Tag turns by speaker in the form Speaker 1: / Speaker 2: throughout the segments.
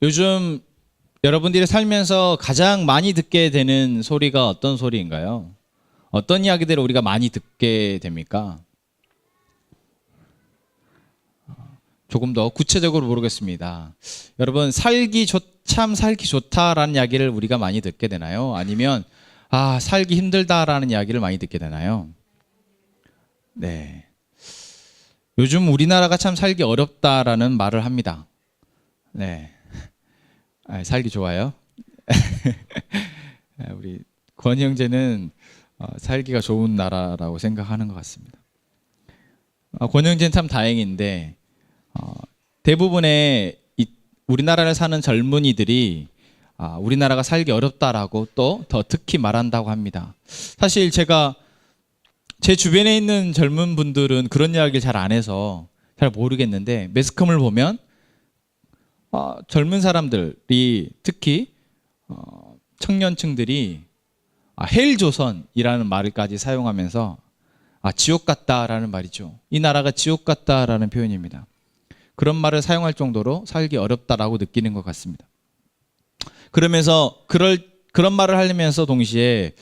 Speaker 1: 요즘 여러분들이 살면서 가장 많이 듣게 되는 소리가 어떤 소리인가요? 어떤 이야기들을 우리가 많이 듣게 됩니까? 조금 더 구체적으로 모르겠습니다. 여러분, 참 살기 좋다라는 이야기를 우리가 많이 듣게 되나요? 아니면 살기 힘들다라는 이야기를 많이 듣게 되나요? 네. 요즘 우리나라가 참 살기 어렵다라는 말을 합니다. 네. 살기 좋아요? 우리 권 형제는 살기가 좋은 나라라고 생각하는 것 같습니다. 권 형제는 참 다행인데 대부분의 우리나라를 사는 젊은이들이 우리나라가 살기 어렵다라고 또 더 특히 말한다고 합니다. 사실 제가 제 주변에 있는 젊은 분들은 그런 이야기를 잘 안 해서 잘 모르겠는데 매스컴을 보면 젊은 사람들이 특히 청년층들이 헬조선이라는 말을까지 사용하면서 지옥 같다라는 말이죠. 이 나라가 지옥 같다라는 표현입니다. 그런 말을 사용할 정도로 살기 어렵다라고 느끼는 것 같습니다. 그러면서 그런 말을 하면서 동시에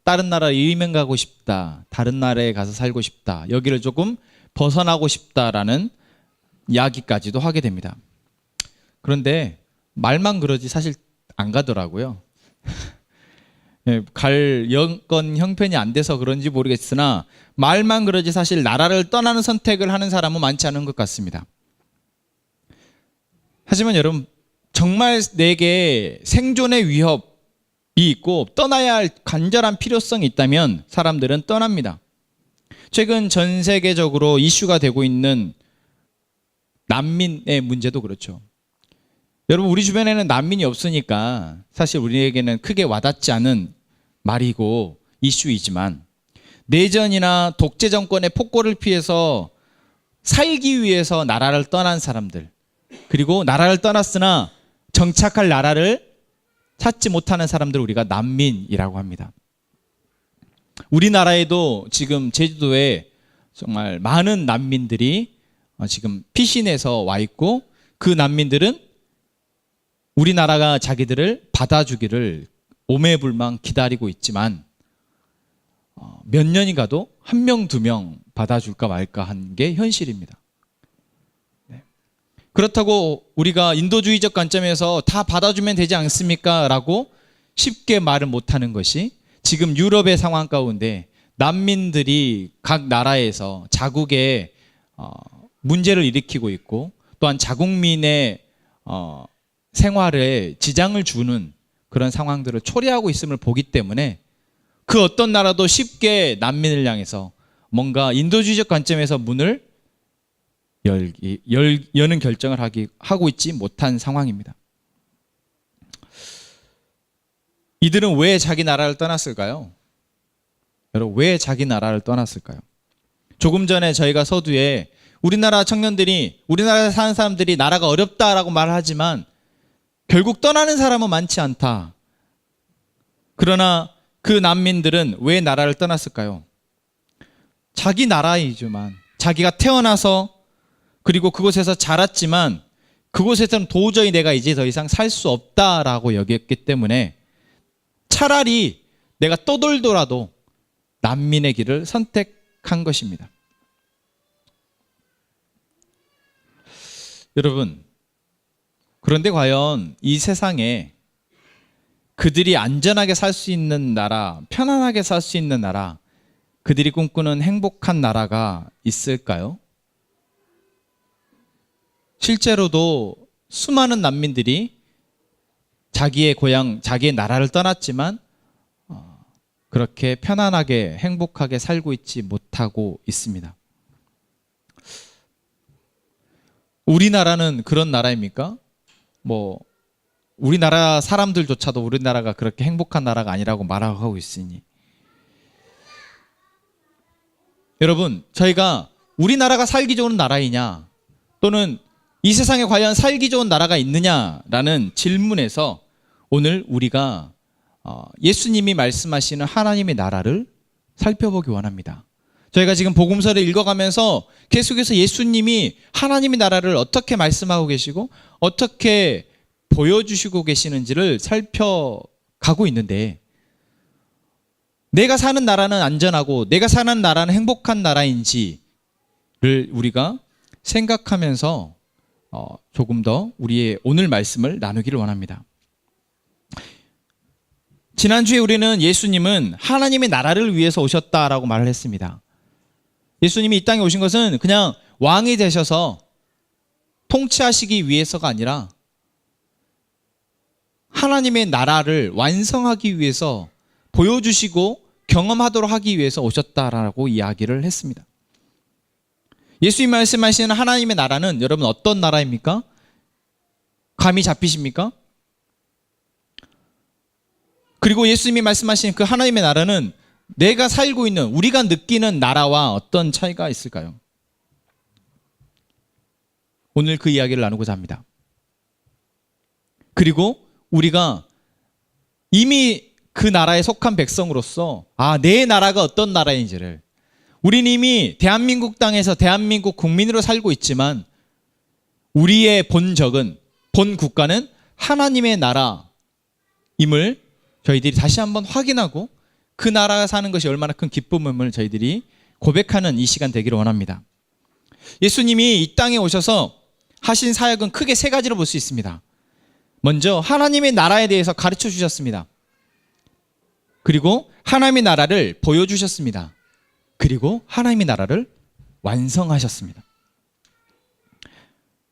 Speaker 1: 다른 나라에 이민 가고 싶다, 다른 나라에 가서 살고 싶다, 여기를 조금 벗어나고 싶다라는 이야기까지도 하게 됩니다. 그런데 말만 그러지 사실 안 가더라고요. 갈 여건 형편이 안 돼서 그런지 모르겠으나 말만 그러지 사실 나라를 떠나는 선택을 하는 사람은 많지 않은 것 같습니다. 하지만 여러분, 정말 내게 생존의 위협이 있고 떠나야 할 간절한 필요성이 있다면 사람들은 떠납니다. 최근 전 세계적으로 이슈가 되고 있는 난민의 문제도 그렇죠. 여러분, 우리 주변에는 난민이 없으니까 사실 우리에게는 크게 와닿지 않은 말이고 이슈이지만 내전이나 독재 정권의 폭거를 피해서 살기 위해서 나라를 떠난 사람들, 그리고 나라를 떠났으나 정착할 나라를 찾지 못하는 사람들을 우리가 난민이라고 합니다. 우리나라에도 지금 제주도에 정말 많은 난민들이 지금 피신해서 와 있고 그 난민들은 우리나라가 자기들을 받아주기를 오매불망 기다리고 있지만 몇 년이 가도 한 명, 두 명 받아줄까 말까 한 게 현실입니다. 네. 그렇다고 우리가 인도주의적 관점에서 다 받아주면 되지 않습니까? 라고 쉽게 말을 못하는 것이 지금 유럽의 상황 가운데 난민들이 각 나라에서 자국에 문제를 일으키고 있고 또한 자국민의 생활에 지장을 주는 그런 상황들을 초래하고 있음을 보기 때문에 그 어떤 나라도 쉽게 난민을 향해서 뭔가 인도주의적 관점에서 문을 여는 결정을 하고 있지 못한 상황입니다. 이들은 왜 자기 나라를 떠났을까요? 여러분, 왜 자기 나라를 떠났을까요? 조금 전에 저희가 서두에 우리나라 청년들이, 우리나라에 사는 사람들이 나라가 어렵다라고 말하지만 결국 떠나는 사람은 많지 않다. 그러나 그 난민들은 왜 나라를 떠났을까요? 자기 나라이지만, 자기가 태어나서 그리고 그곳에서 자랐지만 그곳에서는 도저히 내가 이제 더 이상 살 수 없다라고 여겼기 때문에 차라리 내가 떠돌더라도 난민의 길을 선택한 것입니다. 여러분, 그런데 과연 이 세상에 그들이 안전하게 살 수 있는 나라, 편안하게 살 수 있는 나라, 그들이 꿈꾸는 행복한 나라가 있을까요? 실제로도 수많은 난민들이 자기의 고향, 자기의 나라를 떠났지만 그렇게 편안하게 행복하게 살고 있지 못하고 있습니다. 우리나라는 그런 나라입니까? 우리나라 사람들조차도 우리나라가 그렇게 행복한 나라가 아니라고 말하고 있으니, 여러분, 저희가 우리나라가 살기 좋은 나라이냐 또는 이 세상에 과연 살기 좋은 나라가 있느냐라는 질문에서 오늘 우리가 예수님이 말씀하시는 하나님의 나라를 살펴보기 원합니다. 저희가 지금 복음서를 읽어가면서 계속해서 예수님이 하나님의 나라를 어떻게 말씀하고 계시고 어떻게 보여주시고 계시는지를 살펴가고 있는데, 내가 사는 나라는 안전하고 내가 사는 나라는 행복한 나라인지를 우리가 생각하면서 조금 더 우리의 오늘 말씀을 나누기를 원합니다. 지난주에 우리는 예수님은 하나님의 나라를 위해서 오셨다라고 말을 했습니다. 예수님이 이 땅에 오신 것은 그냥 왕이 되셔서 통치하시기 위해서가 아니라 하나님의 나라를 완성하기 위해서 보여주시고 경험하도록 하기 위해서 오셨다라고 이야기를 했습니다. 예수님 말씀하시는 하나님의 나라는 여러분 어떤 나라입니까? 감이 잡히십니까? 그리고 예수님이 말씀하신 그 하나님의 나라는 내가 살고 있는, 우리가 느끼는 나라와 어떤 차이가 있을까요? 오늘 그 이야기를 나누고자 합니다. 그리고 우리가 이미 그 나라에 속한 백성으로서 내 나라가 어떤 나라인지를, 우리는 이미 대한민국 땅에서 대한민국 국민으로 살고 있지만 우리의 본적은, 본 국가는 하나님의 나라임을 저희들이 다시 한번 확인하고 그 나라가 사는 것이 얼마나 큰 기쁨임을 저희들이 고백하는 이 시간 되기를 원합니다. 예수님이 이 땅에 오셔서 하신 사역은 크게 세 가지로 볼 수 있습니다. 먼저 하나님의 나라에 대해서 가르쳐 주셨습니다. 그리고 하나님의 나라를 보여주셨습니다. 그리고 하나님의 나라를 완성하셨습니다.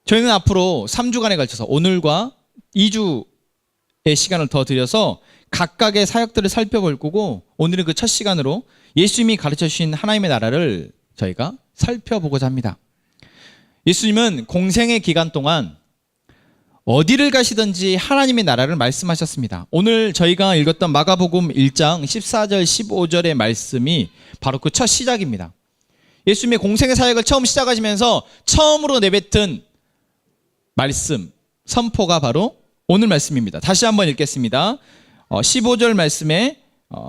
Speaker 1: 저희는 앞으로 3주간에 걸쳐서 오늘과 2주의 시간을 더 들여서 각각의 사역들을 살펴볼 거고, 오늘은 그 첫 시간으로 예수님이 가르쳐 주신 하나님의 나라를 저희가 살펴보고자 합니다. 예수님은 공생의 기간 동안 어디를 가시든지 하나님의 나라를 말씀하셨습니다. 오늘 저희가 읽었던 마가복음 1장 14절 15절의 말씀이 바로 그 첫 시작입니다. 예수님의 공생의 사역을 처음 시작하시면서 처음으로 내뱉은 말씀, 선포가 바로 오늘 말씀입니다. 다시 한번 읽겠습니다. 15절 말씀에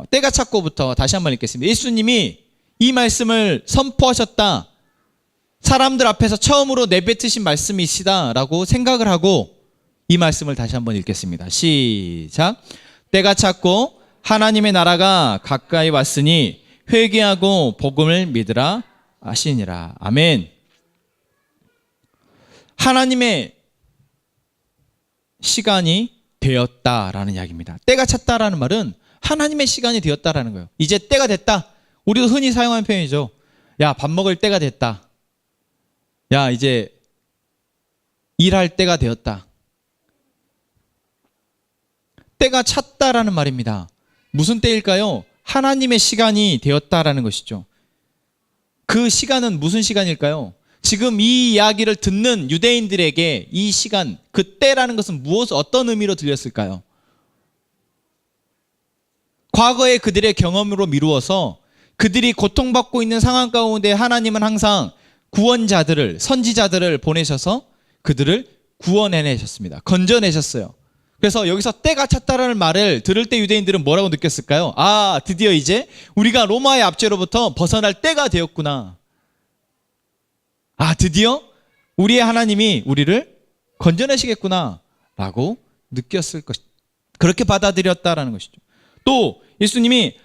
Speaker 1: 때가 찼고부터 다시 한번 읽겠습니다. 예수님이 이 말씀을 선포하셨다, 사람들 앞에서 처음으로 내뱉으신 말씀이시다라고 생각을 하고 이 말씀을 다시 한번 읽겠습니다. 시작. 때가 찼고 하나님의 나라가 가까이 왔으니 회개하고 복음을 믿으라 하시니라. 아멘. 하나님의 시간이 되었다라는 이야기입니다. 때가 찼다라는 말은 하나님의 시간이 되었다라는 거예요. 이제 때가 됐다. 우리도 흔히 사용하는 표현이죠. 야, 밥 먹을 때가 됐다. 야, 이제 일할 때가 되었다. 때가 찼다라는 말입니다. 무슨 때일까요? 하나님의 시간이 되었다라는 것이죠. 그 시간은 무슨 시간일까요? 지금 이 이야기를 듣는 유대인들에게 이 시간, 그 때라는 것은 어떤 의미로 들렸을까요? 과거의 그들의 경험으로 미루어서 그들이 고통받고 있는 상황 가운데 하나님은 항상 구원자들을, 선지자들을 보내셔서 그들을 구원해내셨습니다. 건져내셨어요. 그래서 여기서 때가 찼다라는 말을 들을 때 유대인들은 뭐라고 느꼈을까요? 드디어 이제 우리가 로마의 압제로부터 벗어날 때가 되었구나. 드디어 우리의 하나님이 우리를 건져내시겠구나 라고 느꼈을 것이죠. 그렇게 받아들였다라는 것이죠. 또 예수님이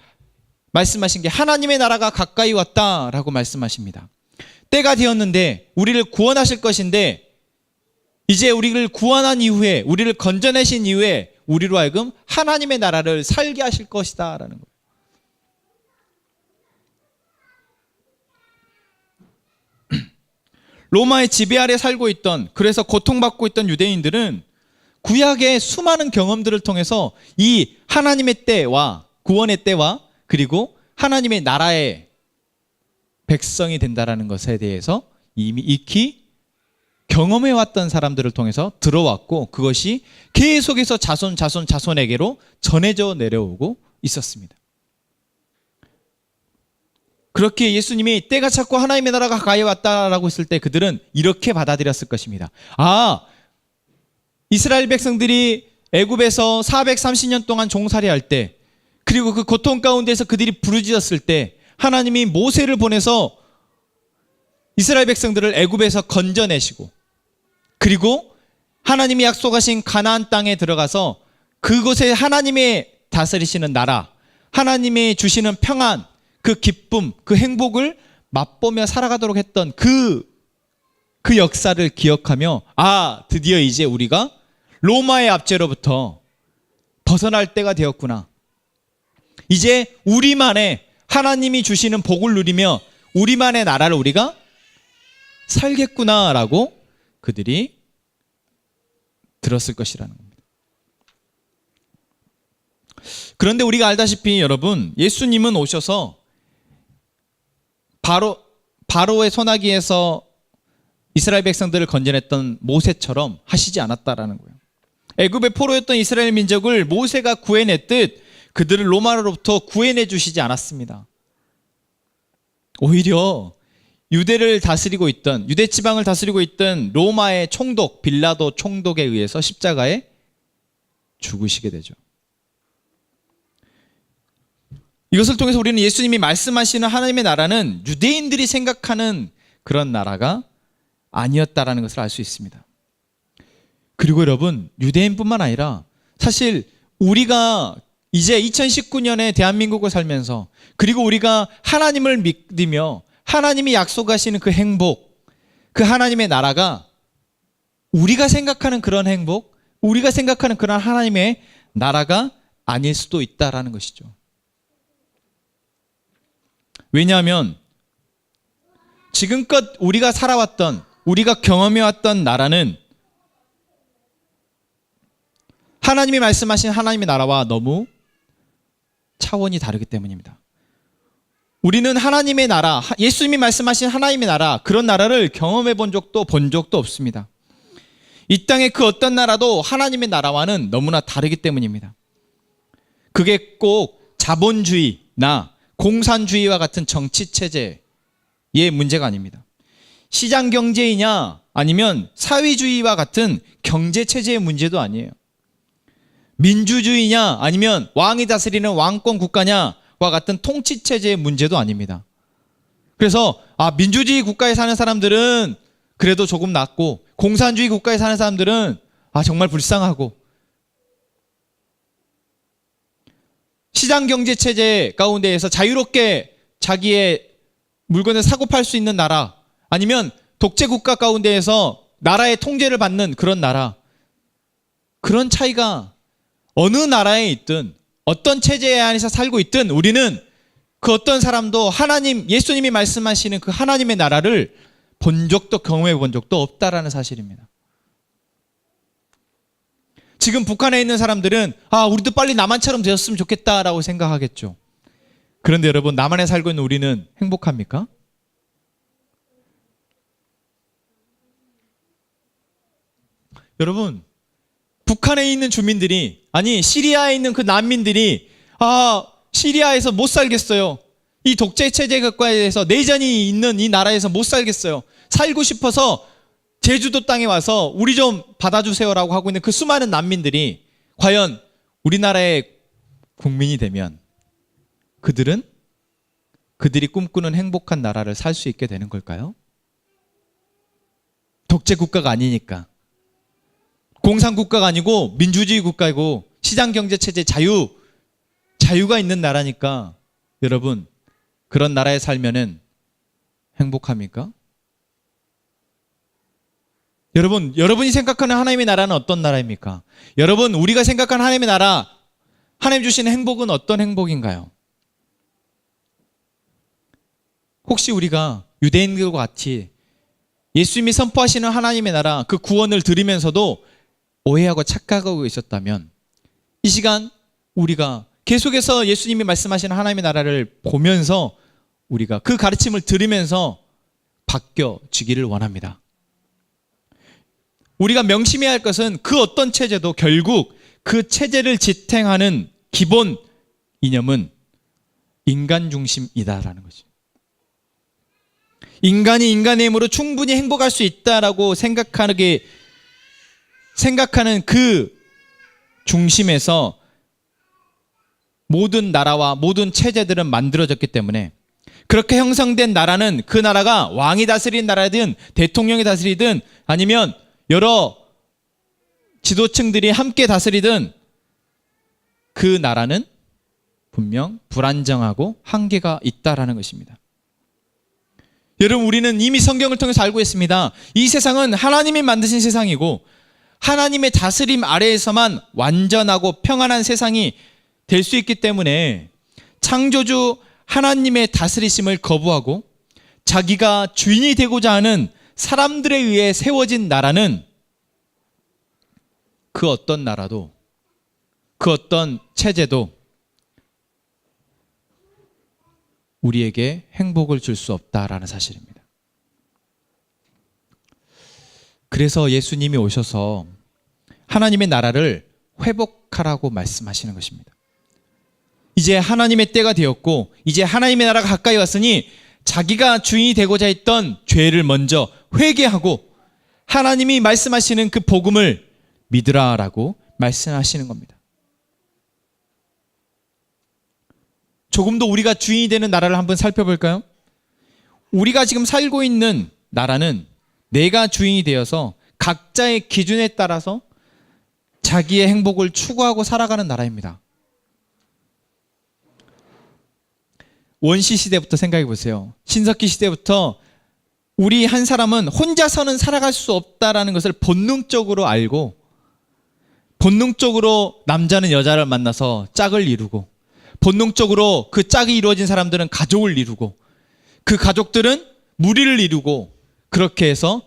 Speaker 1: 말씀하신 게 하나님의 나라가 가까이 왔다라고 말씀하십니다. 때가 되었는데 우리를 구원하실 것인데, 이제 우리를 구원한 이후에, 우리를 건져내신 이후에 우리로 하여금 하나님의 나라를 살게 하실 것이다 라는 거예요. 로마의 지배 아래 살고 있던, 그래서 고통받고 있던 유대인들은 구약의 수많은 경험들을 통해서 이 하나님의 때와 구원의 때와 그리고 하나님의 나라의 백성이 된다라는 것에 대해서 이미 익히 경험해왔던 사람들을 통해서 들어왔고, 그것이 계속해서 자손에게로 전해져 내려오고 있었습니다. 그렇게 예수님이 때가 찼고 하나님의 나라가 가까이 왔다라고 했을 때 그들은 이렇게 받아들였을 것입니다. 이스라엘 백성들이 애굽에서 430년 동안 종살이할 때, 그리고 그 고통 가운데서 그들이 부르짖었을 때 하나님이 모세를 보내서 이스라엘 백성들을 애굽에서 건져내시고, 그리고 하나님이 약속하신 가나안 땅에 들어가서 그곳에 하나님의 다스리시는 나라, 하나님이 주시는 평안, 그 기쁨, 그 행복을 맛보며 살아가도록 했던 그 역사를 기억하며, 드디어 이제 우리가 로마의 압제로부터 벗어날 때가 되었구나. 이제 우리만의 하나님이 주시는 복을 누리며 우리만의 나라를 우리가 살겠구나라고 그들이 들었을 것이라는 겁니다. 그런데 우리가 알다시피 여러분, 예수님은 오셔서 바로의 손아귀에서 이스라엘 백성들을 건져냈던 모세처럼 하시지 않았다라는 거예요. 애굽의 포로였던 이스라엘 민족을 모세가 구해냈듯 그들을 로마로부터 구해내 주시지 않았습니다. 오히려 유대를 다스리고 있던, 유대 지방을 다스리고 있던 로마의 총독, 빌라도 총독에 의해서 십자가에 죽으시게 되죠. 이것을 통해서 우리는 예수님이 말씀하시는 하나님의 나라는 유대인들이 생각하는 그런 나라가 아니었다라는 것을 알 수 있습니다. 그리고 여러분, 유대인뿐만 아니라 사실 우리가 이제 2019년에 대한민국을 살면서, 그리고 우리가 하나님을 믿으며 하나님이 약속하시는 그 행복, 그 하나님의 나라가 우리가 생각하는 그런 행복, 우리가 생각하는 그런 하나님의 나라가 아닐 수도 있다라는 것이죠. 왜냐하면 지금껏 우리가 살아왔던, 우리가 경험해왔던 나라는 하나님이 말씀하신 하나님의 나라와 너무 차원이 다르기 때문입니다. 우리는 하나님의 나라, 예수님이 말씀하신 하나님의 나라, 그런 나라를 경험해 본 적도 없습니다. 이 땅의 그 어떤 나라도 하나님의 나라와는 너무나 다르기 때문입니다. 그게 꼭 자본주의나 공산주의와 같은 정치 체제의 문제가 아닙니다. 시장 경제이냐 아니면 사회주의와 같은 경제 체제의 문제도 아니에요. 민주주의냐 아니면 왕이 다스리는 왕권 국가냐와 같은 통치 체제의 문제도 아닙니다. 그래서 민주주의 국가에 사는 사람들은 그래도 조금 낫고, 공산주의 국가에 사는 사람들은 정말 불쌍하고, 시장 경제 체제 가운데에서 자유롭게 자기의 물건을 사고 팔 수 있는 나라, 아니면 독재 국가 가운데에서 나라의 통제를 받는 그런 나라, 그런 차이가 어느 나라에 있든 어떤 체제 안에서 살고 있든 우리는 그 어떤 사람도 예수님이 말씀하시는 그 하나님의 나라를 본 적도 경험해 본 적도 없다라는 사실입니다. 지금 북한에 있는 사람들은 우리도 빨리 남한처럼 되었으면 좋겠다라고 생각하겠죠. 그런데 여러분, 남한에 살고 있는 우리는 행복합니까? 여러분, 북한에 있는 주민들이, 시리아에 있는 그 난민들이 시리아에서 못 살겠어요. 이 독재 체제 국가에서 내전이 있는 이 나라에서 못 살겠어요. 살고 싶어서 제주도 땅에 와서 우리 좀 받아주세요라고 하고 있는 그 수많은 난민들이 과연 우리나라의 국민이 되면 그들이 꿈꾸는 행복한 나라를 살 수 있게 되는 걸까요? 독재 국가가 아니니까, 공산국가가 아니고 민주주의 국가이고 시장경제체제 자유가 있는 나라니까, 여러분, 그런 나라에 살면은 행복합니까? 여러분이 생각하는 하나님의 나라는 어떤 나라입니까? 여러분, 우리가 생각하는 하나님의 나라, 하나님 주시는 행복은 어떤 행복인가요? 혹시 우리가 유대인들과 같이 예수님이 선포하시는 하나님의 나라, 그 구원을 들으면서도 오해하고 착각하고 있었다면, 이 시간 우리가 계속해서 예수님이 말씀하시는 하나님의 나라를 보면서 우리가 그 가르침을 들으면서 바뀌어지기를 원합니다. 우리가 명심해야 할 것은 그 어떤 체제도 결국 그 체제를 지탱하는 기본 이념은 인간 중심이다라는 거죠. 인간이 인간의 힘으로 충분히 행복할 수 있다라고 생각하는 그 중심에서 모든 나라와 모든 체제들은 만들어졌기 때문에, 그렇게 형성된 나라는 그 나라가 왕이 다스린 나라든 대통령이 다스리든 아니면 여러 지도층들이 함께 다스리든 그 나라는 분명 불안정하고 한계가 있다라는 것입니다. 여러분, 우리는 이미 성경을 통해서 알고 있습니다. 이 세상은 하나님이 만드신 세상이고 하나님의 다스림 아래에서만 완전하고 평안한 세상이 될 수 있기 때문에 창조주 하나님의 다스리심을 거부하고 자기가 주인이 되고자 하는 사람들에 의해 세워진 나라는 그 어떤 나라도 그 어떤 체제도 우리에게 행복을 줄 수 없다라는 사실입니다. 그래서 예수님이 오셔서 하나님의 나라를 회복하라고 말씀하시는 것입니다. 이제 하나님의 때가 되었고 이제 하나님의 나라가 가까이 왔으니 자기가 주인이 되고자 했던 죄를 먼저 회개하고 하나님이 말씀하시는 그 복음을 믿으라라고 말씀하시는 겁니다. 조금 더 우리가 주인이 되는 나라를 한번 살펴볼까요? 우리가 지금 살고 있는 나라는 내가 주인이 되어서 각자의 기준에 따라서 자기의 행복을 추구하고 살아가는 나라입니다. 원시 시대부터 생각해 보세요. 신석기 시대부터 우리 한 사람은 혼자서는 살아갈 수 없다라는 것을 본능적으로 알고 본능적으로 남자는 여자를 만나서 짝을 이루고 본능적으로 그 짝이 이루어진 사람들은 가족을 이루고 그 가족들은 무리를 이루고 그렇게 해서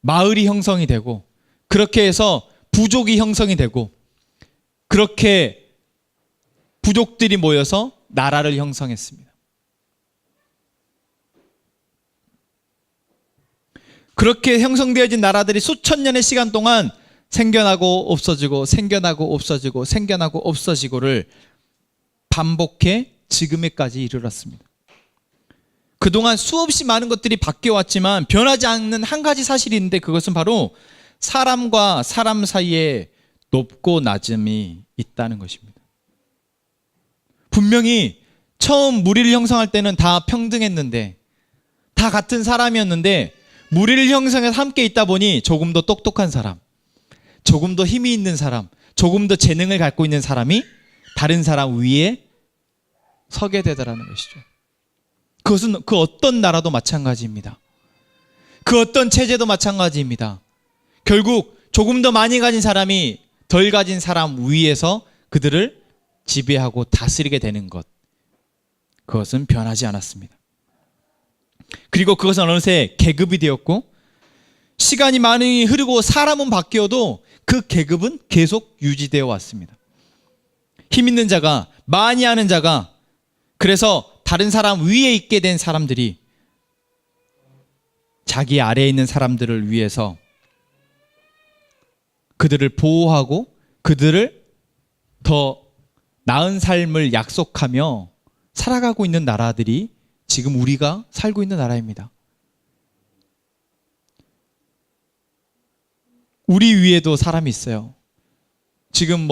Speaker 1: 마을이 형성이 되고 그렇게 해서 부족이 형성이 되고 그렇게 부족들이 모여서 나라를 형성했습니다. 그렇게 형성되어진 나라들이 수천 년의 시간 동안 생겨나고 없어지고 생겨나고 없어지고 생겨나고 없어지고를 반복해 지금에까지 이르렀습니다. 그동안 수없이 많은 것들이 바뀌어왔지만 변하지 않는 한 가지 사실이 있는데 그것은 바로 사람과 사람 사이에 높고 낮음이 있다는 것입니다. 분명히 처음 무리를 형성할 때는 다 평등했는데 다 같은 사람이었는데 무리를 형성해서 함께 있다 보니 조금 더 똑똑한 사람, 조금 더 힘이 있는 사람, 조금 더 재능을 갖고 있는 사람이 다른 사람 위에 서게 되더라는 것이죠. 그것은 그 어떤 나라도 마찬가지입니다. 그 어떤 체제도 마찬가지입니다. 결국 조금 더 많이 가진 사람이 덜 가진 사람 위에서 그들을 지배하고 다스리게 되는 것, 그것은 변하지 않았습니다. 그리고 그것은 어느새 계급이 되었고 시간이 많이 흐르고 사람은 바뀌어도 그 계급은 계속 유지되어 왔습니다. 힘 있는 자가, 많이 아는 자가, 그래서 다른 사람 위에 있게 된 사람들이 자기 아래에 있는 사람들을 위해서 그들을 보호하고 그들을 더 나은 삶을 약속하며 살아가고 있는 나라들이 지금 우리가 살고 있는 나라입니다. 우리 위에도 사람이 있어요. 지금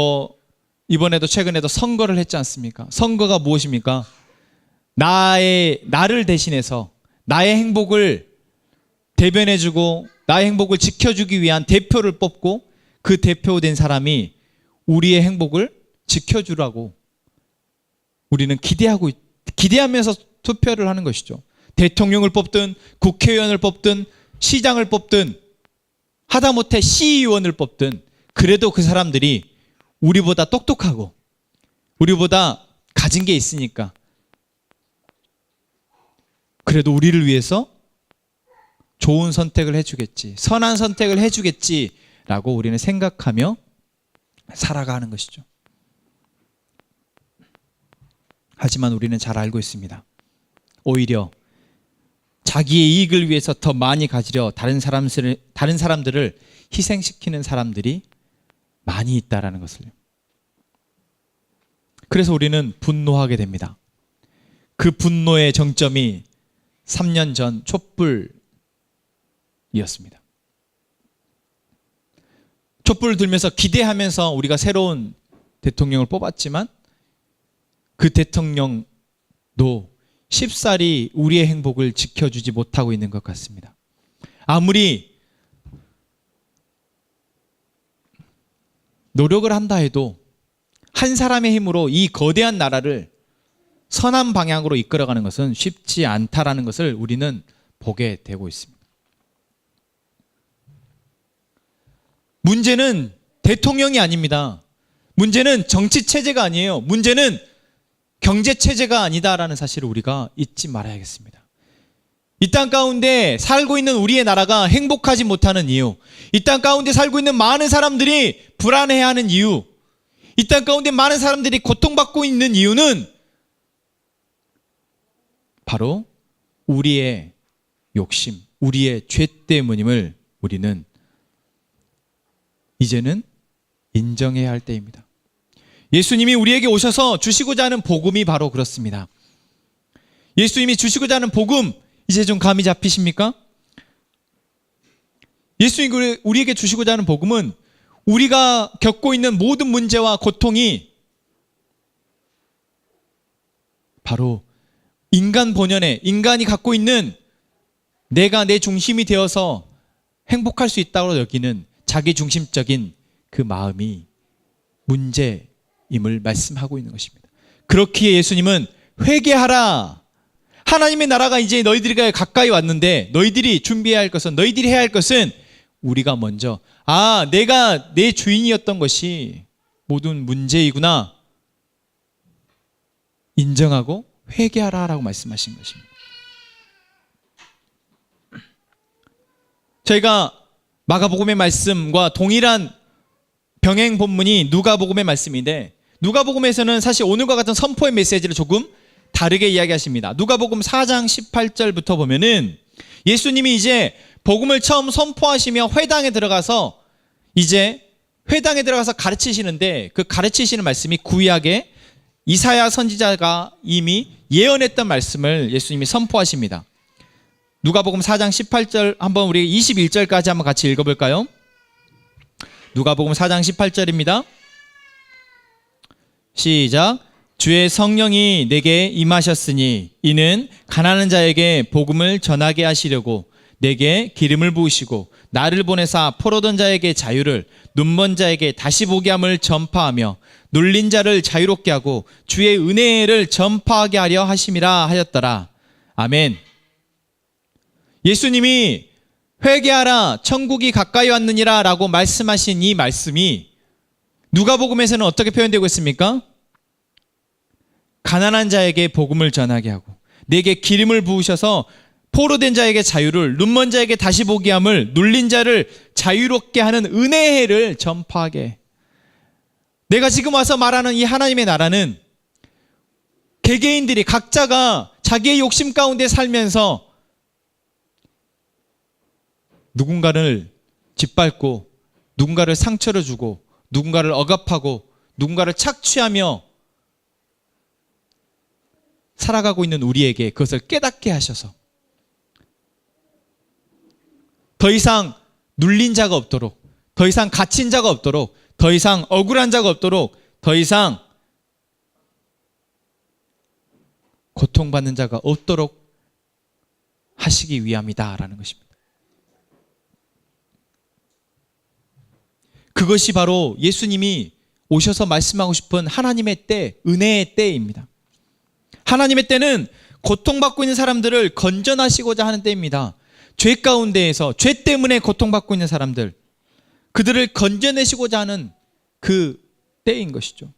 Speaker 1: 이번에도 최근에도 선거를 했지 않습니까? 선거가 무엇입니까? 나를 대신해서 나의 행복을 대변해주고 나의 행복을 지켜주기 위한 대표를 뽑고 그 대표된 사람이 우리의 행복을 지켜주라고 우리는 기대하면서 투표를 하는 것이죠. 대통령을 뽑든 국회의원을 뽑든 시장을 뽑든 하다못해 시의원을 뽑든 그래도 그 사람들이 우리보다 똑똑하고 우리보다 가진 게 있으니까 그래도 우리를 위해서 좋은 선택을 해주겠지, 선한 선택을 해주겠지라고 우리는 생각하며 살아가는 것이죠. 하지만 우리는 잘 알고 있습니다. 오히려 자기의 이익을 위해서 더 많이 가지려 다른 사람들을 희생시키는 사람들이 많이 있다라는 것을. 그래서 우리는 분노하게 됩니다. 그 분노의 정점이 3년 전 촛불이었습니다. 촛불을 들면서 기대하면서 우리가 새로운 대통령을 뽑았지만 그 대통령도 쉽사리 우리의 행복을 지켜주지 못하고 있는 것 같습니다. 아무리 노력을 한다 해도 한 사람의 힘으로 이 거대한 나라를 선한 방향으로 이끌어가는 것은 쉽지 않다라는 것을 우리는 보게 되고 있습니다. 문제는 대통령이 아닙니다. 문제는 정치 체제가 아니에요. 문제는 경제 체제가 아니다라는 사실을 우리가 잊지 말아야겠습니다. 이 땅 가운데 살고 있는 우리의 나라가 행복하지 못하는 이유, 이 땅 가운데 살고 있는 많은 사람들이 불안해하는 이유, 이 땅 가운데 많은 사람들이 고통받고 있는 이유는 바로 우리의 욕심, 우리의 죄 때문임을 우리는 이제는 인정해야 할 때입니다. 예수님이 우리에게 오셔서 주시고자 하는 복음이 바로 그렇습니다. 예수님이 주시고자 하는 복음, 이제 좀 감이 잡히십니까? 예수님이 우리에게 주시고자 하는 복음은 우리가 겪고 있는 모든 문제와 고통이 바로 인간 본연의, 인간이 갖고 있는 내가 내 중심이 되어서 행복할 수 있다고 여기는 자기 중심적인 그 마음이 문제임을 말씀하고 있는 것입니다. 그렇기에 예수님은 회개하라. 하나님의 나라가 이제 너희들에게 가까이 왔는데 너희들이 준비해야 할 것은, 너희들이 해야 할 것은 우리가 먼저 내가 내 주인이었던 것이 모든 문제이구나 인정하고 회개하라라고 말씀하신 것입니다. 저희가 마가복음의 말씀과 동일한 병행 본문이 누가복음의 말씀인데, 누가복음에서는 사실 오늘과 같은 선포의 메시지를 조금 다르게 이야기하십니다. 누가복음 4장 18절부터 보면은 예수님이 이제 복음을 처음 선포하시며 회당에 들어가서 가르치시는데, 그 가르치시는 말씀이 구약의 이사야 선지자가 이미 예언했던 말씀을 예수님이 선포하십니다. 누가복음 4장 18절 한번 우리 21절까지 한번 같이 읽어볼까요? 누가복음 4장 18절입니다. 시작. 주의 성령이 내게 임하셨으니 이는 가난한 자에게 복음을 전하게 하시려고 내게 기름을 부으시고 나를 보내사 포로된 자에게 자유를, 눈먼 자에게 다시 보게 함을 전파하며 눌린 자를 자유롭게 하고 주의 은혜를 전파하게 하려 하심이라 하였더라. 아멘. 예수님이 회개하라, 천국이 가까이 왔느니라 라고 말씀하신 이 말씀이 누가복음에서는 어떻게 표현되고 있습니까? 가난한 자에게 복음을 전하게 하고 내게 기름을 부으셔서 포로된 자에게 자유를, 눈먼 자에게 다시 보게 함을, 눌린 자를 자유롭게 하는 은혜를 전파하게. 내가 지금 와서 말하는 이 하나님의 나라는 개개인들이 각자가 자기의 욕심 가운데 살면서 누군가를 짓밟고 누군가를 상처를 주고 누군가를 억압하고 누군가를 착취하며 살아가고 있는 우리에게 그것을 깨닫게 하셔서 더 이상 눌린 자가 없도록, 더 이상 갇힌 자가 없도록, 더 이상 억울한 자가 없도록, 더 이상 고통받는 자가 없도록 하시기 위함이다라는 것입니다. 그것이 바로 예수님이 오셔서 말씀하고 싶은 하나님의 때, 은혜의 때입니다. 하나님의 때는 고통받고 있는 사람들을 건져나시고자 하는 때입니다. 죄 가운데에서 죄 때문에 고통받고 있는 사람들, 그들을 건져내시고자 하는 그 때인 것이죠.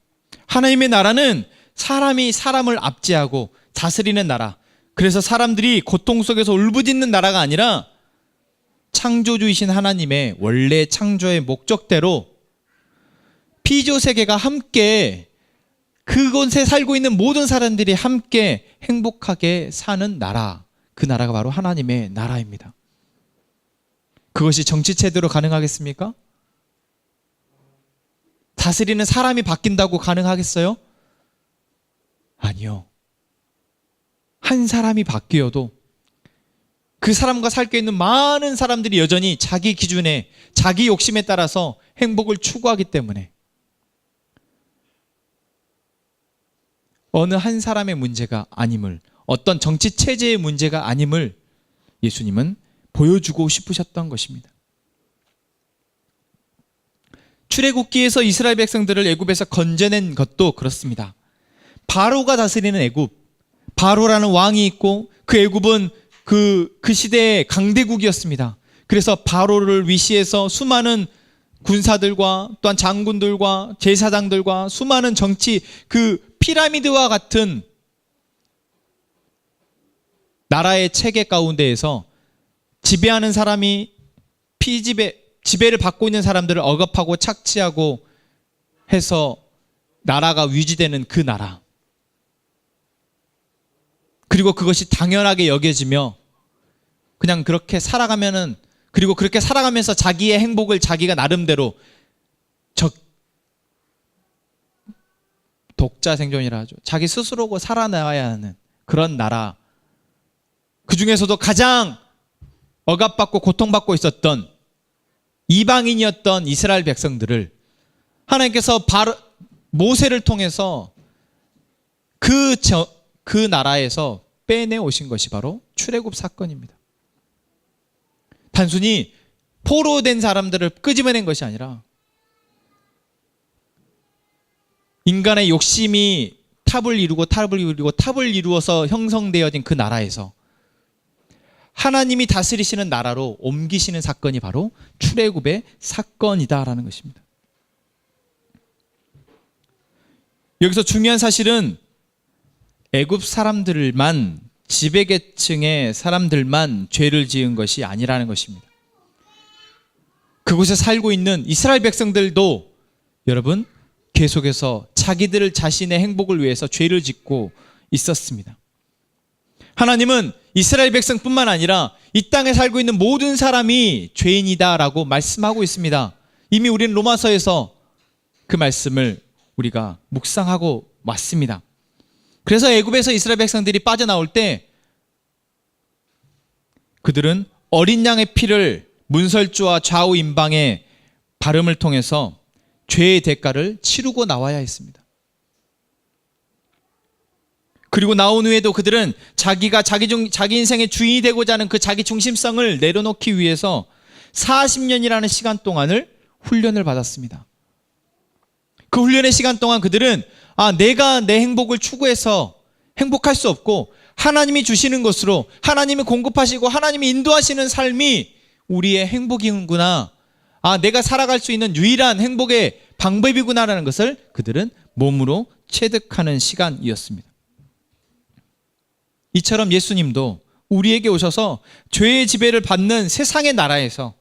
Speaker 1: 하나님의 나라는 사람이 사람을 압제하고 다스리는 나라, 그래서 사람들이 고통 속에서 울부짖는 나라가 아니라 창조주이신 하나님의 원래 창조의 목적대로 피조세계가 함께, 그곳에 살고 있는 모든 사람들이 함께 행복하게 사는 나라, 그 나라가 바로 하나님의 나라입니다. 그것이 정치체제로 가능하겠습니까? 다스리는 사람이 바뀐다고 가능하겠어요? 아니요. 한 사람이 바뀌어도 그 사람과 살게 있는 많은 사람들이 여전히 자기 기준에, 자기 욕심에 따라서 행복을 추구하기 때문에 어느 한 사람의 문제가 아님을, 어떤 정치 체제의 문제가 아님을 예수님은 보여주고 싶으셨던 것입니다. 출애굽기에서 이스라엘 백성들을 애굽에서 건져낸 것도 그렇습니다. 바로가 다스리는 애굽, 바로라는 왕이 있고 그 애굽은 그 시대의 강대국이었습니다. 그래서 바로를 위시해서 수많은 군사들과 또한 장군들과 제사장들과 수많은 정치, 그 피라미드와 같은 나라의 체계 가운데에서 지배하는 사람이 지배를 받고 있는 사람들을 억압하고 착취하고 해서 나라가 유지되는 그 나라. 그리고 그것이 당연하게 여겨지며 그냥 그렇게 살아가면은, 그리고 그렇게 살아가면서 자기의 행복을 자기가 나름대로 독자 생존이라 하죠. 자기 스스로고 살아나가야 하는 그런 나라. 그 중에서도 가장 억압받고 고통받고 있었던 이방인이었던 이스라엘 백성들을 하나님께서 모세를 통해서 그 나라에서 빼내 오신 것이 바로 출애굽 사건입니다. 단순히 포로된 사람들을 끄집어낸 것이 아니라 인간의 욕심이 탑을 이루어서 형성되어진 그 나라에서 하나님이 다스리시는 나라로 옮기시는 사건이 바로 출애굽의 사건이다라는 것입니다. 여기서 중요한 사실은 애굽 사람들만, 지배계층의 사람들만 죄를 지은 것이 아니라는 것입니다. 그곳에 살고 있는 이스라엘 백성들도 여러분 계속해서 자기들 자신의 행복을 위해서 죄를 짓고 있었습니다. 하나님은 이스라엘 백성뿐만 아니라 이 땅에 살고 있는 모든 사람이 죄인이다라고 말씀하고 있습니다. 이미 우리는 로마서에서 그 말씀을 우리가 묵상하고 왔습니다. 그래서 애굽에서 이스라엘 백성들이 빠져나올 때 그들은 어린 양의 피를 문설주와 좌우 임방의 발음을 통해서 죄의 대가를 치르고 나와야 했습니다. 그리고 나온 후에도 그들은 자기가 자기 인생의 주인이 되고자 하는 그 자기 중심성을 내려놓기 위해서 40년이라는 시간 동안을 훈련을 받았습니다. 그 훈련의 시간 동안 그들은 내가 내 행복을 추구해서 행복할 수 없고 하나님이 주시는 것으로, 하나님이 공급하시고 하나님이 인도하시는 삶이 우리의 행복이구나, 내가 살아갈 수 있는 유일한 행복의 방법이구나라는 것을 그들은 몸으로 체득하는 시간이었습니다. 이처럼 예수님도 우리에게 오셔서 죄의 지배를 받는 세상의 나라에서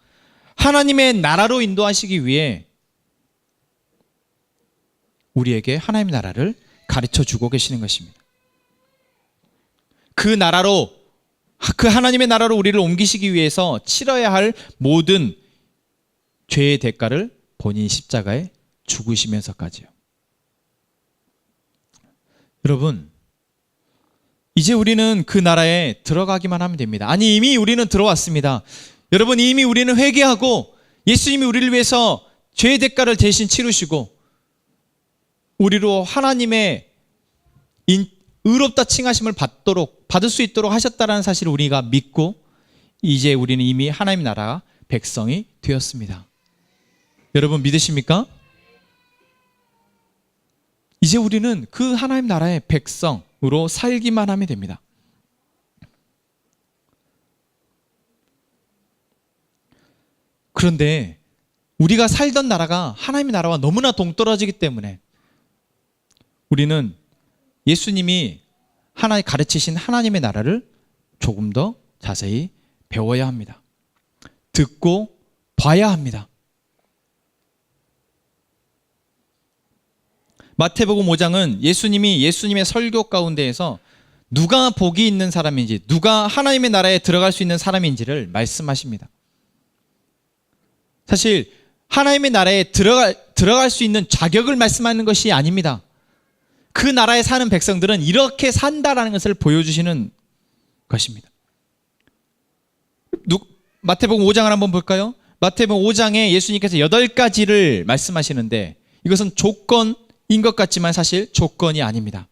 Speaker 1: 하나님의 나라로 인도하시기 위해 우리에게 하나님의 나라를 가르쳐 주고 계시는 것입니다. 그 나라로, 그 하나님의 나라로 우리를 옮기시기 위해서 치러야 할 모든 죄의 대가를 본인 십자가에 죽으시면서까지요. 여러분, 이제 우리는 그 나라에 들어가기만 하면 됩니다. 아니, 이미 우리는 들어왔습니다. 여러분, 이미 우리는 회개하고 예수님이 우리를 위해서 죄의 대가를 대신 치르시고 우리로 하나님의 의롭다 칭하심을 받을 수 있도록 하셨다는 사실을 우리가 믿고 이제 우리는 이미 하나님의 나라 백성이 되었습니다. 여러분 믿으십니까? 이제 우리는 그 하나님 나라의 백성으로 살기만 하면 됩니다. 그런데 우리가 살던 나라가 하나님의 나라와 너무나 동떨어지기 때문에 우리는 예수님이 가르치신 하나님의 나라를 조금 더 자세히 배워야 합니다. 듣고 봐야 합니다. 마태복음 5장은 예수님의 설교 가운데에서 누가 복이 있는 사람인지, 누가 하나님의 나라에 들어갈 수 있는 사람인지를 말씀하십니다. 사실 하나님의 나라에 들어갈 수 있는 자격을 말씀하는 것이 아닙니다. 그 나라에 사는 백성들은 이렇게 산다라는 것을 보여주시는 것입니다. 마태복음 5장을 한번 볼까요? 마태복음 5장에 예수님께서 8가지를 말씀하시는데 이것은 조건인 것 같지만 사실 조건이 아닙니다.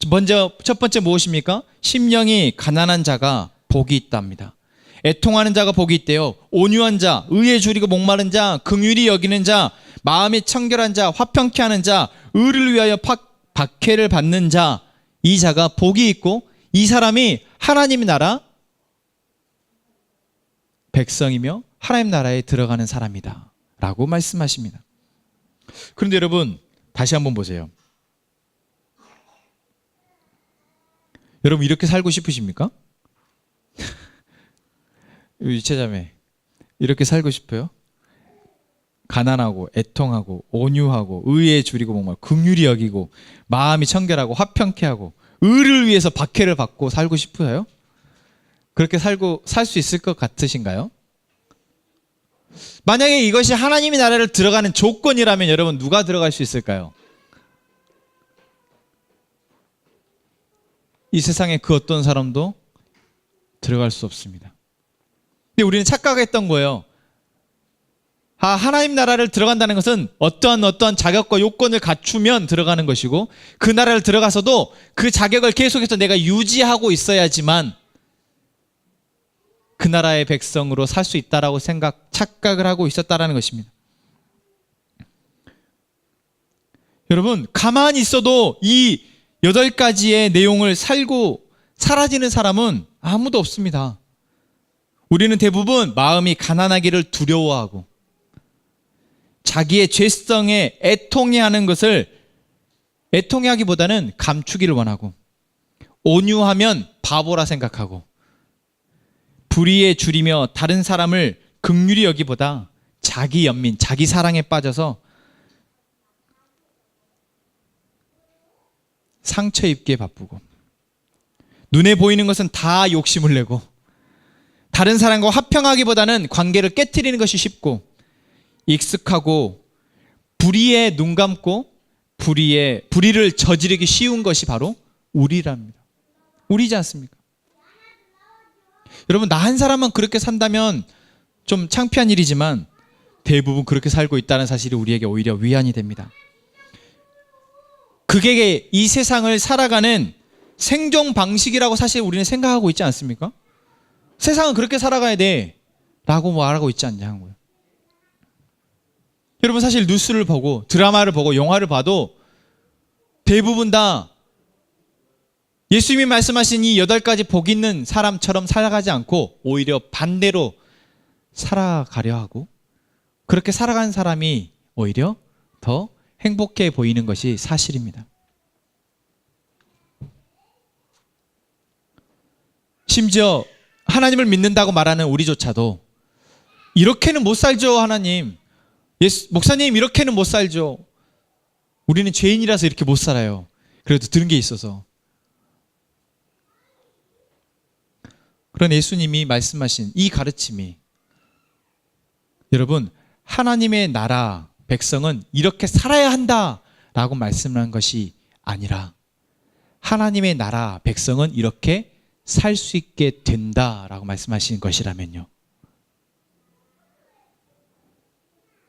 Speaker 1: 먼저 첫 번째 무엇입니까? 심령이 가난한 자가 복이 있답니다. 애통하는 자가 복이 있대요. 온유한 자, 의에 줄이고 목마른 자, 긍휼히 여기는 자, 마음이 청결한 자, 화평케 하는 자, 의를 위하여 박해를 받는 자, 이 자가 복이 있고 이 사람이 하나님의 나라 백성이며 하나님 나라에 들어가는 사람이다 라고 말씀하십니다. 그런데 여러분 다시 한번 보세요. 여러분 이렇게 살고 싶으십니까? 유체자매 이렇게 살고 싶어요? 가난하고 애통하고 온유하고 의에 줄이고 목마르고 긍휼히 여기고 마음이 청결하고 화평케 하고 의를 위해서 박해를 받고 살고 싶어요? 그렇게 살 수 있을 것 같으신가요? 만약에 이것이 하나님의 나라를 들어가는 조건이라면 여러분 누가 들어갈 수 있을까요? 이 세상에 그 어떤 사람도 들어갈 수 없습니다. 근데 우리는 착각했던 거예요. 하나님 나라를 들어간다는 것은 어떠한 자격과 요건을 갖추면 들어가는 것이고 그 나라를 들어가서도 그 자격을 계속해서 내가 유지하고 있어야지만 그 나라의 백성으로 살 수 있다라고 착각을 하고 있었다라는 것입니다. 여러분 가만히 있어도 이 8가지의 내용을 살고 사라지는 사람은 아무도 없습니다. 우리는 대부분 마음이 가난하기를 두려워하고 자기의 죄성에 애통해하는 것을 애통해하기보다는 감추기를 원하고 온유하면 바보라 생각하고 불의에 줄이며 다른 사람을 긍휼히 여기보다 자기 연민, 자기 사랑에 빠져서 상처 입기에 바쁘고 눈에 보이는 것은 다 욕심을 내고 다른 사람과 화평하기보다는 관계를 깨트리는 것이 쉽고 익숙하고 불의에 눈 감고 불의를 저지르기 쉬운 것이 바로 우리랍니다. 우리지 않습니까? 여러분 나 한 사람만 그렇게 산다면 좀 창피한 일이지만 대부분 그렇게 살고 있다는 사실이 우리에게 오히려 위안이 됩니다. 그게 이 세상을 살아가는 생존 방식이라고 사실 우리는 생각하고 있지 않습니까? 세상은 그렇게 살아가야 돼 라고 말하고 있지 않냐고요. 여러분 사실 뉴스를 보고 드라마를 보고 영화를 봐도 대부분 다 예수님이 말씀하신 이 8가지 복 있는 사람처럼 살아가지 않고 오히려 반대로 살아가려 하고 그렇게 살아가는 사람이 오히려 더 행복해 보이는 것이 사실입니다. 심지어 하나님을 믿는다고 말하는 우리조차도 이렇게는 못 살죠 하나님. 목사님 이렇게는 못 살죠. 우리는 죄인이라서 이렇게 못 살아요. 그래도 들은 게 있어서. 그런 예수님이 말씀하신 이 가르침이 여러분 하나님의 나라 백성은 이렇게 살아야 한다라고 말씀한 것이 아니라 하나님의 나라 백성은 이렇게 살 수 있게 된다라고 말씀하신 것이라면요.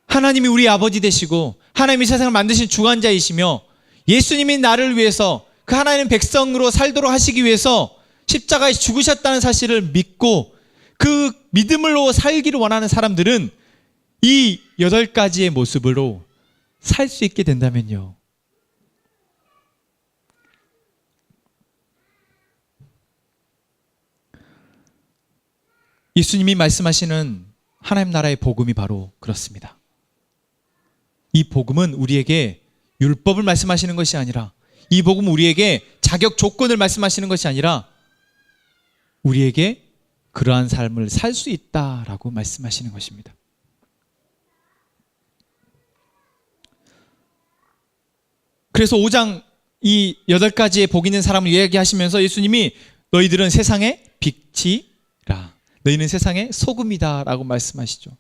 Speaker 1: 하나님이 우리 아버지 되시고 하나님이 세상을 만드신 주관자이시며 예수님이 나를 위해서 그 하나님 백성으로 살도록 하시기 위해서 십자가에 죽으셨다는 사실을 믿고 그 믿음으로 살기를 원하는 사람들은 이 8가지의 모습으로 살 수 있게 된다면요. 예수님이 말씀하시는 하나님 나라의 복음이 바로 그렇습니다. 이 복음은 우리에게 율법을 말씀하시는 것이 아니라 이 복음은 우리에게 자격 조건을 말씀하시는 것이 아니라 우리에게 그러한 삶을 살 수 있다라고 말씀하시는 것입니다. 그래서 5장 이 8가지의 복 있는 사람을 이야기하시면서 예수님이 너희들은 세상의 빛이라 너희는 세상의 소금이다 라고 말씀하시죠.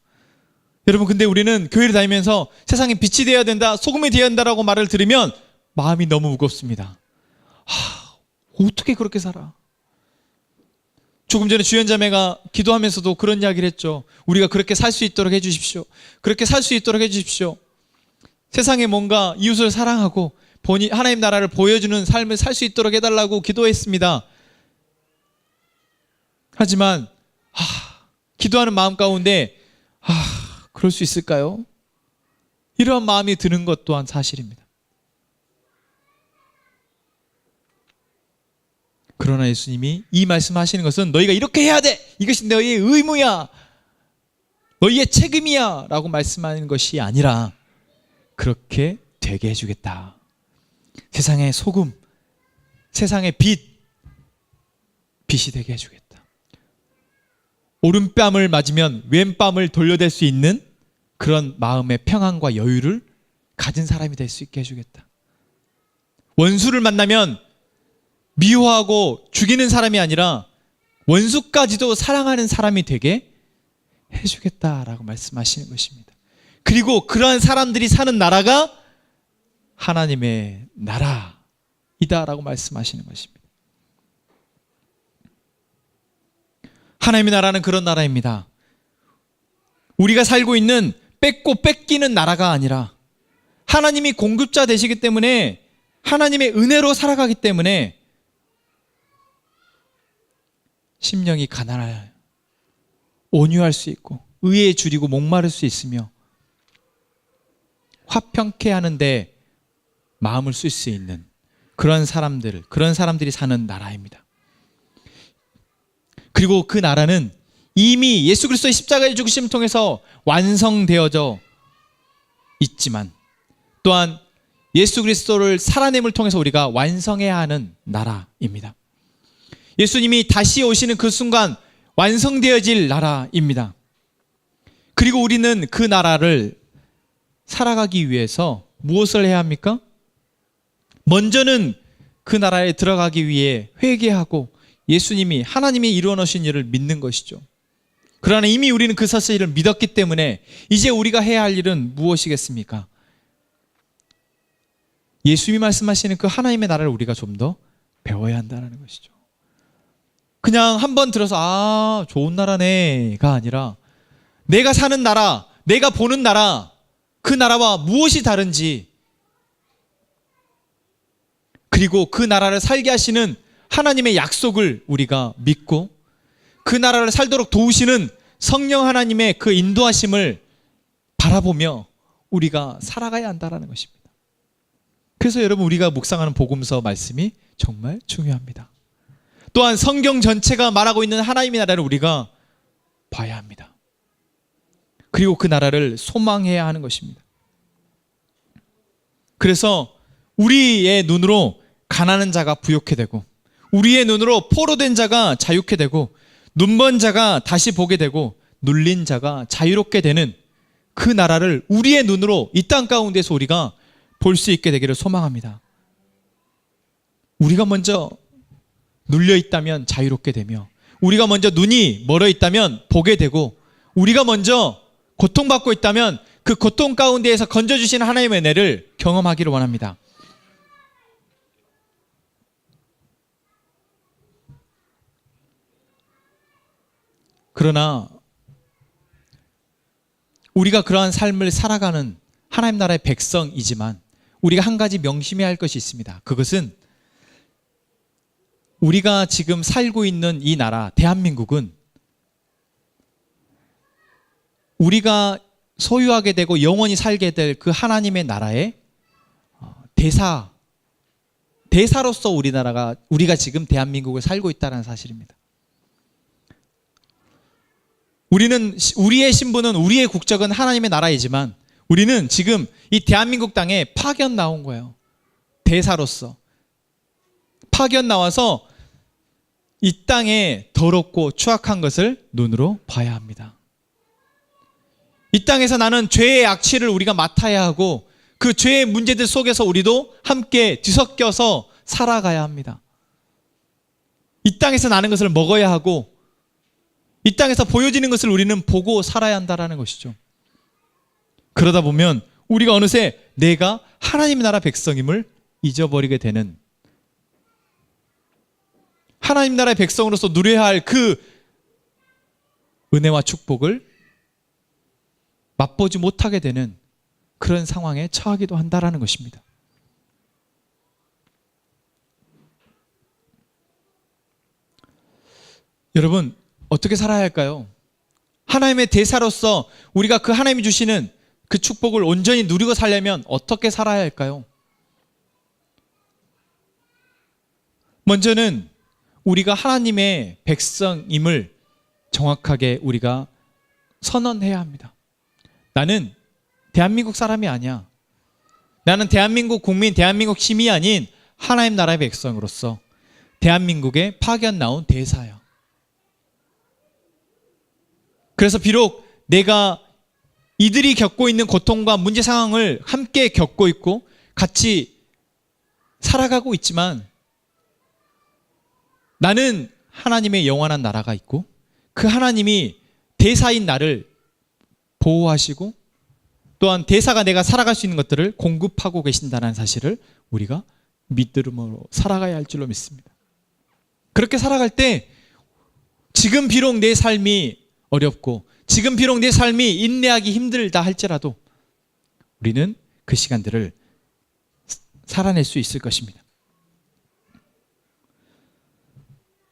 Speaker 1: 여러분 근데 우리는 교회를 다니면서 세상에 빛이 되어야 된다, 소금이 되어야 된다라고 말을 들으면 마음이 너무 무겁습니다. 어떻게 그렇게 살아? 조금 전에 주연자매가 기도하면서도 그런 이야기를 했죠. 우리가 그렇게 살 수 있도록 해주십시오. 그렇게 살 수 있도록 해주십시오. 세상에 뭔가 이웃을 사랑하고 하나님 나라를 보여주는 삶을 살 수 있도록 해달라고 기도했습니다. 하지만 기도하는 마음 가운데 그럴 수 있을까요? 이러한 마음이 드는 것 또한 사실입니다. 그러나 예수님이 이 말씀하시는 것은 너희가 이렇게 해야 돼! 이것이 너희의 의무야! 너희의 책임이야! 라고 말씀하는 것이 아니라 그렇게 되게 해주겠다. 세상의 소금, 세상의 빛이 되게 해주겠다. 오른뺨을 맞으면 왼뺨을 돌려댈 수 있는 그런 마음의 평안과 여유를 가진 사람이 될 수 있게 해주겠다. 원수를 만나면 미워하고 죽이는 사람이 아니라 원수까지도 사랑하는 사람이 되게 해주겠다라고 말씀하시는 것입니다. 그리고 그러한 사람들이 사는 나라가 하나님의 나라이다라고 말씀하시는 것입니다. 하나님의 나라는 그런 나라입니다. 우리가 살고 있는 뺏고 뺏기는 나라가 아니라 하나님이 공급자 되시기 때문에 하나님의 은혜로 살아가기 때문에 심령이 가난할, 온유할 수 있고 의에 줄이고 목마를 수 있으며 화평케 하는데 마음을 쓸 수 있는 그런 사람들이 사는 나라입니다. 그리고 그 나라는 이미 예수 그리스도의 십자가의 죽으심을 통해서 완성되어져 있지만 또한 예수 그리스도를 살아냄을 통해서 우리가 완성해야 하는 나라입니다. 예수님이 다시 오시는 그 순간 완성되어질 나라입니다. 그리고 우리는 그 나라를 살아가기 위해서 무엇을 해야 합니까? 먼저는 그 나라에 들어가기 위해 회개하고 예수님이 하나님이 이루어 놓으신 일을 믿는 것이죠. 그러나 이미 우리는 그 사실을 믿었기 때문에 이제 우리가 해야 할 일은 무엇이겠습니까? 예수님이 말씀하시는 그 하나님의 나라를 우리가 좀 더 배워야 한다는 것이죠. 그냥 한번 들어서 좋은 나라네가 아니라 내가 사는 나라, 내가 보는 나라, 그 나라와 무엇이 다른지, 그리고 그 나라를 살게 하시는 하나님의 약속을 우리가 믿고 그 나라를 살도록 도우시는 성령 하나님의 그 인도하심을 바라보며 우리가 살아가야 한다는 것입니다. 그래서 여러분, 우리가 묵상하는 복음서 말씀이 정말 중요합니다. 또한 성경 전체가 말하고 있는 하나님의 나라를 우리가 봐야 합니다. 그리고 그 나라를 소망해야 하는 것입니다. 그래서 우리의 눈으로 가난한 자가 부욕해 되고 우리의 눈으로 포로된 자가 자유케 되고 눈먼 자가 다시 보게 되고 눌린 자가 자유롭게 되는 그 나라를 우리의 눈으로 이 땅 가운데서 우리가 볼 수 있게 되기를 소망합니다. 우리가 먼저 눌려 있다면 자유롭게 되며 우리가 먼저 눈이 멀어 있다면 보게 되고 우리가 먼저 고통받고 있다면 그 고통 가운데에서 건져주시는 하나님의 은혜를 경험하기를 원합니다. 그러나 우리가 그러한 삶을 살아가는 하나님 나라의 백성이지만 우리가 한 가지 명심해야 할 것이 있습니다. 그것은 우리가 지금 살고 있는 이 나라 대한민국은 우리가 소유하게 되고 영원히 살게 될 그 하나님의 나라의 대사로서 우리가 지금 대한민국을 살고 있다는 사실입니다. 우리의 신분은, 우리의 국적은 하나님의 나라이지만 우리는 지금 이 대한민국 땅에 파견 나온 거예요. 대사로서 파견 나와서 이 땅에 더럽고 추악한 것을 눈으로 봐야 합니다. 이 땅에서 나는 죄의 악취를 우리가 맡아야 하고 그 죄의 문제들 속에서 우리도 함께 뒤섞여서 살아가야 합니다. 이 땅에서 나는 것을 먹어야 하고 이 땅에서 보여지는 것을 우리는 보고 살아야 한다는 것이죠. 그러다 보면 우리가 어느새 내가 하나님의 나라 백성임을 잊어버리게 되는, 하나님 나라의 백성으로서 누려야 할 그 은혜와 축복을 맛보지 못하게 되는 그런 상황에 처하기도 한다는 것입니다. 여러분, 어떻게 살아야 할까요? 하나님의 대사로서 우리가 그 하나님이 주시는 그 축복을 온전히 누리고 살려면 어떻게 살아야 할까요? 먼저는 우리가 하나님의 백성임을 정확하게 우리가 선언해야 합니다. 나는 대한민국 사람이 아니야. 나는 대한민국 국민, 대한민국 시민이 아닌 하나님 나라의 백성으로서 대한민국에 파견 나온 대사야. 그래서 비록 내가 이들이 겪고 있는 고통과 문제 상황을 함께 겪고 있고 같이 살아가고 있지만 나는 하나님의 영원한 나라가 있고 그 하나님이 대사인 나를 보호하시고 또한 대사가 내가 살아갈 수 있는 것들을 공급하고 계신다는 사실을 우리가 믿음으로 살아가야 할 줄로 믿습니다. 그렇게 살아갈 때 지금 비록 내 삶이 어렵고 지금 비록 내 삶이 인내하기 힘들다 할지라도 우리는 그 시간들을 살아낼 수 있을 것입니다.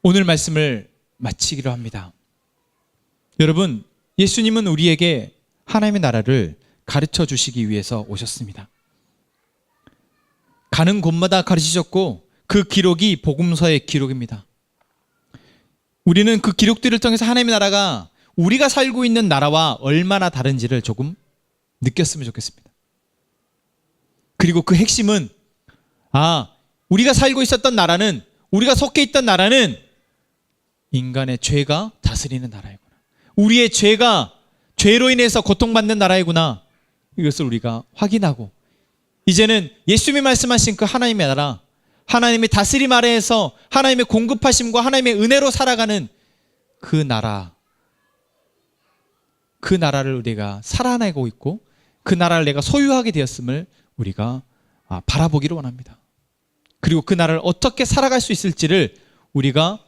Speaker 1: 오늘 말씀을 마치기로 합니다. 여러분, 예수님은 우리에게 하나님의 나라를 가르쳐 주시기 위해서 오셨습니다. 가는 곳마다 가르치셨고 그 기록이 복음서의 기록입니다. 우리는 그 기록들을 통해서 하나님의 나라가 우리가 살고 있는 나라와 얼마나 다른지를 조금 느꼈으면 좋겠습니다. 그리고 그 핵심은 우리가 살고 있었던 나라는, 우리가 속해 있던 나라는 인간의 죄가 다스리는 나라이구나. 우리의 죄로 인해서 고통받는 나라이구나. 이것을 우리가 확인하고 이제는 예수님이 말씀하신 그 하나님의 나라, 하나님의 다스림 아래에서 하나님의 공급하심과 하나님의 은혜로 살아가는 그 나라를 우리가 살아내고 있고 그 나라를 내가 소유하게 되었음을 우리가 바라보기를 원합니다. 그리고 그 나라를 어떻게 살아갈 수 있을지를 우리가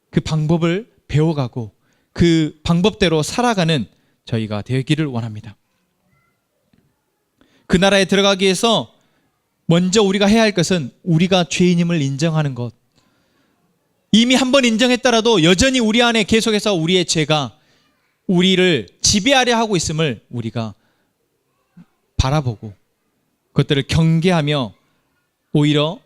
Speaker 1: 그 방법을 배워가고 그 방법대로 살아가는 저희가 되기를 원합니다. 그 나라에 들어가기 위해서 먼저 우리가 해야 할 것은 우리가 죄인임을 인정하는 것. 이미 한번 인정했더라도 여전히 우리 안에 계속해서 우리의 죄가 우리를 지배하려 하고 있음을 우리가 바라보고 그것들을 경계하며 오히려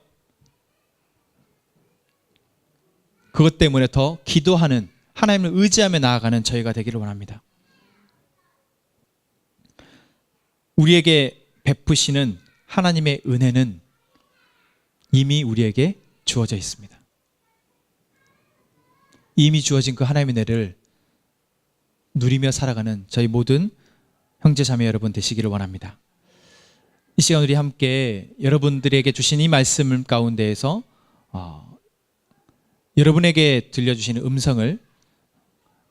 Speaker 1: 그것 때문에 더 기도하는, 하나님을 의지하며 나아가는 저희가 되기를 원합니다. 우리에게 베푸시는 하나님의 은혜는 이미 우리에게 주어져 있습니다. 이미 주어진 그 하나님의 은혜를 누리며 살아가는 저희 모든 형제 자매 여러분 되시기를 원합니다. 이 시간 우리 함께 여러분들에게 주신 이 말씀 가운데에서 여러분에게 들려주시는 음성을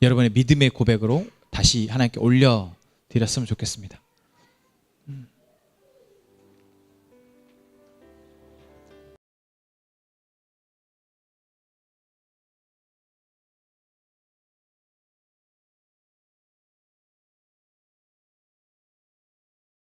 Speaker 1: 여러분의 믿음의 고백으로 다시 하나님께 올려드렸으면 좋겠습니다.